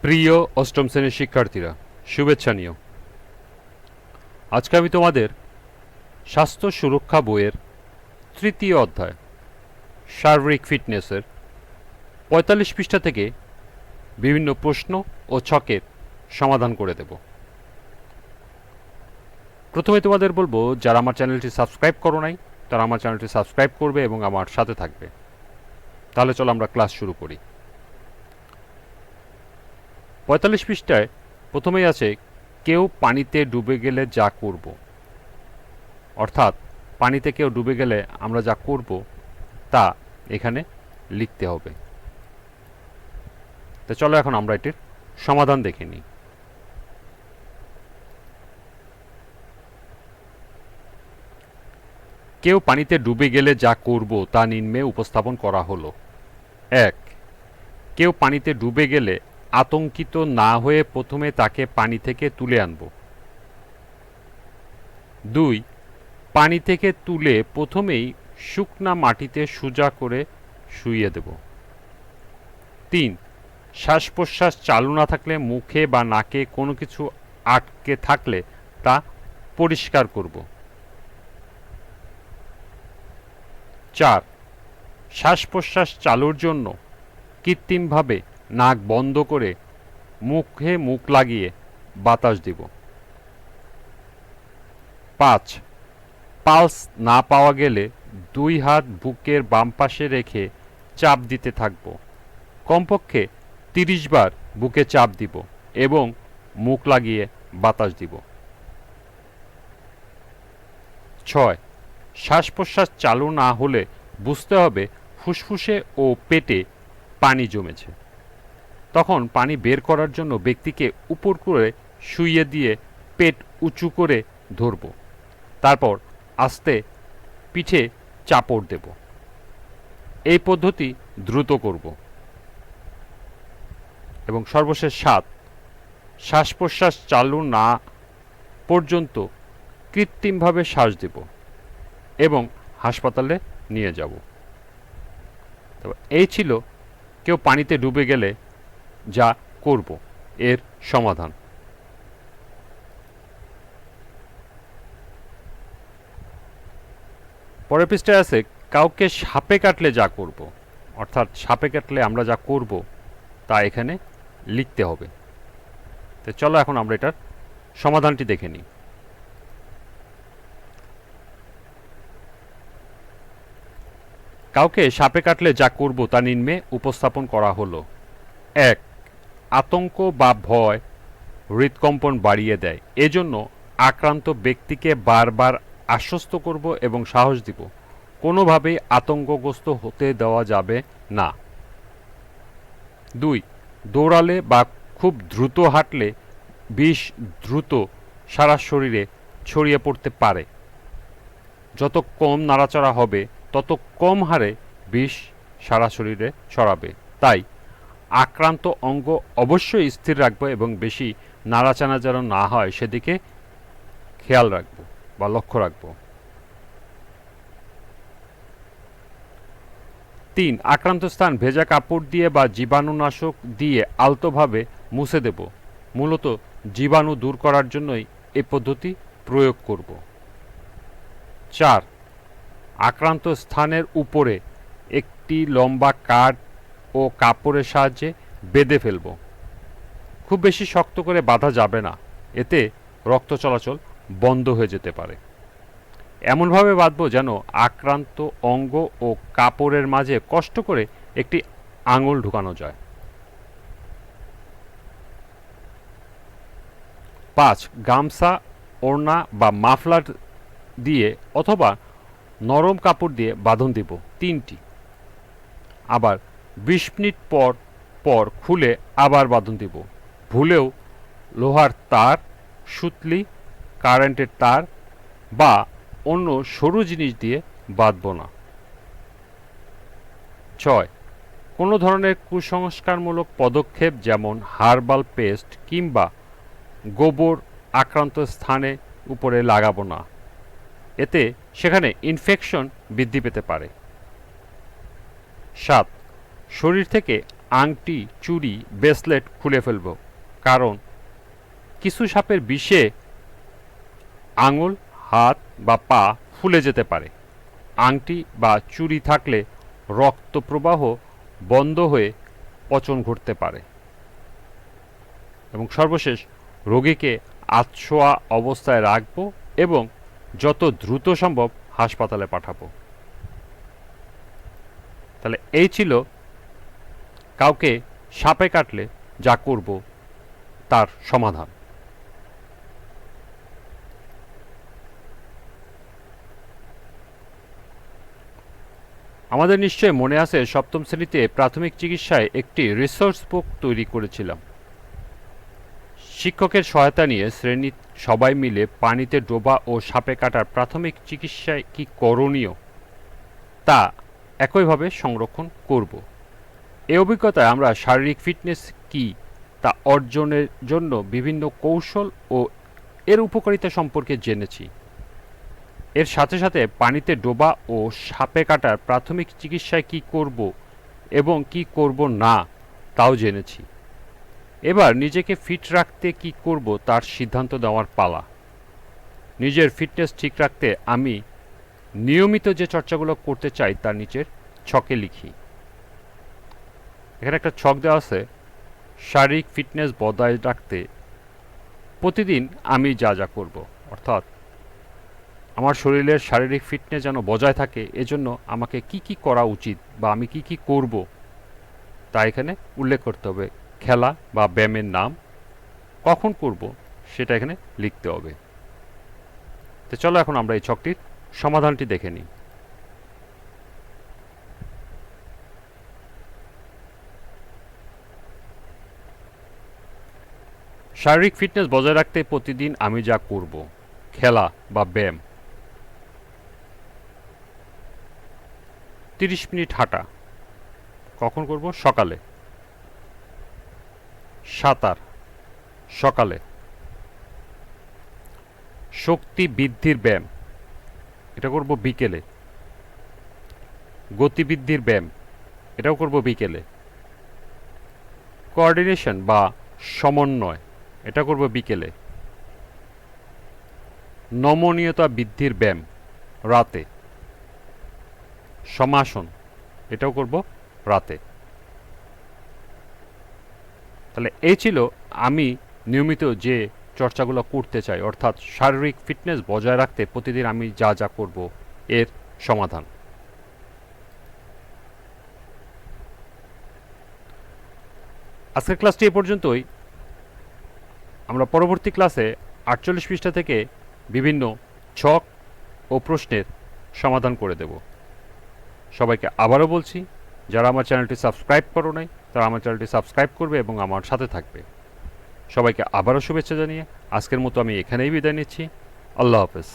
প্রিয় অষ্টম শ্রেণীর শিক্ষার্থীরা, শুভেচ্ছা নিও। আজকে আমি তোমাদের স্বাস্থ্য সুরক্ষা বইয়ের তৃতীয় অধ্যায় শারীরিক ফিটনেসের ৪৫ পৃষ্ঠা থেকে বিভিন্ন প্রশ্ন ও ছকের সমাধান করে দেব। প্রথমে তোমাদের বলবো, যারা আমার চ্যানেলটি সাবস্ক্রাইব করো নাই তারা আমার চ্যানেলটি সাবস্ক্রাইব করবে এবং আমার সাথে থাকবে। তাহলে চলো আমরা ক্লাস শুরু করি। ৪৫ পৃষ্ঠায় প্রথমেই আছে কেউ পানিতে ডুবে গেলে যা করব, অর্থাৎ পানিতে কেউ ডুবে গেলে আমরা যা করব তা এখানে লিখতে হবে। তো চলো এখন আমরা এটির সমাধান দেখে নিই। কেউ পানিতে ডুবে গেলে যা করব তা নিম্নে উপস্থাপন করা হলো। ১. কেউ পানিতে ডুবে গেলে আতঙ্কিত না হয়ে প্রথমে তাকে পানি থেকে তুলে আনব। ২. পানি থেকে তুলে প্রথমেই শুকনা মাটিতে সোজা করে শুইয়ে দেব। ৩. শ্বাস প্রশ্বাস চালু না থাকলে মুখে বা নাকে কোনো কিছু আটকে থাকলে তা পরিষ্কার করব। ৪. শ্বাস প্রশ্বাস চালুর জন্য কৃত্রিমভাবে নাক বন্ধ করে মুখে মুখ লাগিয়ে বাতাস দিব। ৫. পালস না পাওয়া গেলে ২ হাত বুকের বাম পাশে রেখে চাপ দিতে থাকব। কমপক্ষে ৩০ বার বুকে চাপ দিব এবং মুখ লাগিয়ে বাতাস দিব। ৬. শ্বাস প্রশ্বাস চালু না হলে বুঝতে হবে ফুসফুসে ও পেটে পানি জমেছে। তখন পানি বের করার জন্য ব্যক্তিকে উপর করে শুইয়ে দিয়ে পেট উঁচু করে ধরব। তারপর আস্তে পিঠে চাপড় দেব। এই পদ্ধতি দ্রুত করব। এবং সর্বশেষ ৭. শ্বাস প্রশ্বাস চালু না পর্যন্ত কৃত্রিমভাবে শ্বাস দেব এবং হাসপাতালে নিয়ে যাব। এই ছিল কেউ পানিতে ডুবে গেলে যা করব এর সমাধান। পরের পৃষ্ঠায় আছে কাউকে সাপে কাটলে যা করব, অর্থাৎ সাপে কাটলে আমরা যা করব তা এখানে লিখতে হবে। তো চলো এখন আমরা এটার সমাধানটি দেখে নিই। কাউকে সাপে কাটলে যা করব তা নিম্নে উপস্থাপন করা হলো। ১. আতঙ্ক বা ভয় হৃদকম্পন বাড়িয়ে দেয়, এজন্য আক্রান্ত ব্যক্তিকে বারবার আশ্বস্ত করব এবং সাহস দিব। কোনোভাবেই আতঙ্কগ্রস্ত হতে দেওয়া যাবে না। ২. দৌড়ালে বা খুব দ্রুত হাঁটলে বিষ দ্রুত সারা শরীরে ছড়িয়ে পড়তে পারে। যত কম নাড়াচাড়া হবে তত কম হারে বিষ সারা শরীরে ছড়াবে। তাই আক্রান্ত অঙ্গ অবশ্যই স্থির রাখবো এবং বেশি নাড়াচাড়া যেন না হয় সেদিকে খেয়াল রাখবো বা লক্ষ্য রাখবো। ৩. আক্রান্ত স্থান ভেজা কাপড় দিয়ে বা জীবাণুনাশক দিয়ে আলতোভাবে মুছে দেব। মূলত জীবাণু দূর করার জন্যই এই পদ্ধতি প্রয়োগ করব। ৪. আক্রান্ত স্থানের উপরে একটি লম্বা কাঠ ও কাপড়ের সাহায্যে বেঁধে ফেলব। খুব বেশি শক্ত করে বাঁধা যাবে না, এতে রক্ত চলাচল বন্ধ হয়ে যেতে পারে। এমনভাবে বাঁধব যেন আক্রান্ত অঙ্গ ও কাপড়ের মাঝে কষ্ট করে একটি আঙুল ঢুকানো যায়। ৫. গামছা, ওড়না বা মাফলার দিয়ে অথবা নরম কাপড় দিয়ে বাঁধন দিব ৩টি। আবার ২০ মিনিট পর পর খুলে আবার বাঁধন দিব। ভুলেও লোহার তার, সুতলি, কারেন্টের তার বা অন্য সরু জিনিস দিয়ে বাঁধব না। ৬. কোনো ধরনের কুসংস্কারমূলক পদক্ষেপ যেমন হার্বাল পেস্ট কিংবা গোবর আক্রান্ত স্থানে উপরে লাগাবো না, এতে সেখানে ইনফেকশন বৃদ্ধি পেতে পারে। ৭. শরীর থেকে আংটি, চুড়ি, ব্রেসলেট খুলে ফেলব, কারণ কিছু সাপের বিষে আঙুল, হাত বা পা ফুলে যেতে পারে। আংটি বা চুড়ি থাকলে রক্ত প্রবাহ বন্ধ হয়ে পচন ঘটতে পারে। এবং সর্বশেষ, রোগীকে আধশোয়া অবস্থায় রাখব এবং যত দ্রুত সম্ভব হাসপাতালে পাঠাবো। তাহলে এই ছিল কাউকে সাপে কাটলে যা করব তার সমাধান। আমাদের নিশ্চয় মনে আছে, সপ্তম শ্রেণীতে প্রাথমিক চিকিৎসায় একটি রিসোর্স বুক তৈরি করেছিলাম। শিক্ষকের সহায়তা নিয়ে শ্রেণীর সবাই মিলে পানিতে ডোবা ও সাপে কাটার প্রাথমিক চিকিৎসায় কি করণীয় তা একইভাবে সংরক্ষণ করব। এই অভিজ্ঞতায় আমরা শারীরিক ফিটনেস কি তা অর্জনের জন্য বিভিন্ন কৌশল ও এর উপকারিতা সম্পর্কে জেনেছি। এর সাথে সাথে পানিতে ডোবা ও সাপে কাটার প্রাথমিক চিকিৎসায় কি করব এবং কি করব না তাও জেনেছি। এবার নিজেকে ফিট রাখতে কি করব তার সিদ্ধান্ত দেওয়ার পালা। নিজের ফিটনেস ঠিক রাখতে আমি নিয়মিত যে চর্চাগুলো করতে চাই তার নিচের ছকে লিখি। এখানে একটা ছক দেওয়া আছে, শারীরিক ফিটনেস বজায় রাখতে প্রতিদিন আমি যা যা করব, অর্থাৎ আমার শরীরের শারীরিক ফিটনেস যেন বজায় থাকে এজন্য আমাকে কি কি করা উচিত বা আমি কি কি করব তা এখানে উল্লেখ করতে হবে। খেলা বা ব্যায়ামের নাম, কখন করব সেটা এখানে লিখতে হবে। তো চলো এখন আমরা এই ছকটির সমাধানটি দেখে নিই। শারীরিক ফিটনেস বজায় রাখতে প্রতিদিন আমি যা করব, খেলা বা ব্যায়াম, 30 মিনিট হাঁটা, কখন করব? সকালে। সাঁতার সকালে। শক্তি বৃদ্ধির ব্যায়াম, এটা করব বিকেলে। গতিবৃদ্ধির ব্যায়াম, এটাও করব বিকেলে। কোঅর্ডিনেশন বা সমন্বয়, এটা করব বিকেলে। নমনীয়তা বৃদ্ধির ব্যায়াম রাতে। সমাসন, এটাও করব রাতে। তাহলে এই ছিল আমি নিয়মিত যে চর্চাগুলো করতে চাই, অর্থাৎ শারীরিক ফিটনেস বজায় রাখতে প্রতিদিন আমি যা যা করব এর সমাধান। আজকের ক্লাসটি এ পর্যন্তই। আমরা পরবর্তী ক্লাসে 48 পৃষ্ঠা থেকে বিভিন্ন ছক ও প্রশ্নের সমাধান করে দেব। সবাইকে আবারও বলছি, যারা আমার চ্যানেলটি সাবস্ক্রাইব করো নাই তারা আমার চ্যানেলটি সাবস্ক্রাইব করবে এবং আমার সাথে থাকবে। সবাইকে আবারও শুভেচ্ছা জানিয়ে আজকের মতো আমি এখানেই বিদায় নিচ্ছি। আল্লাহ হাফেজ।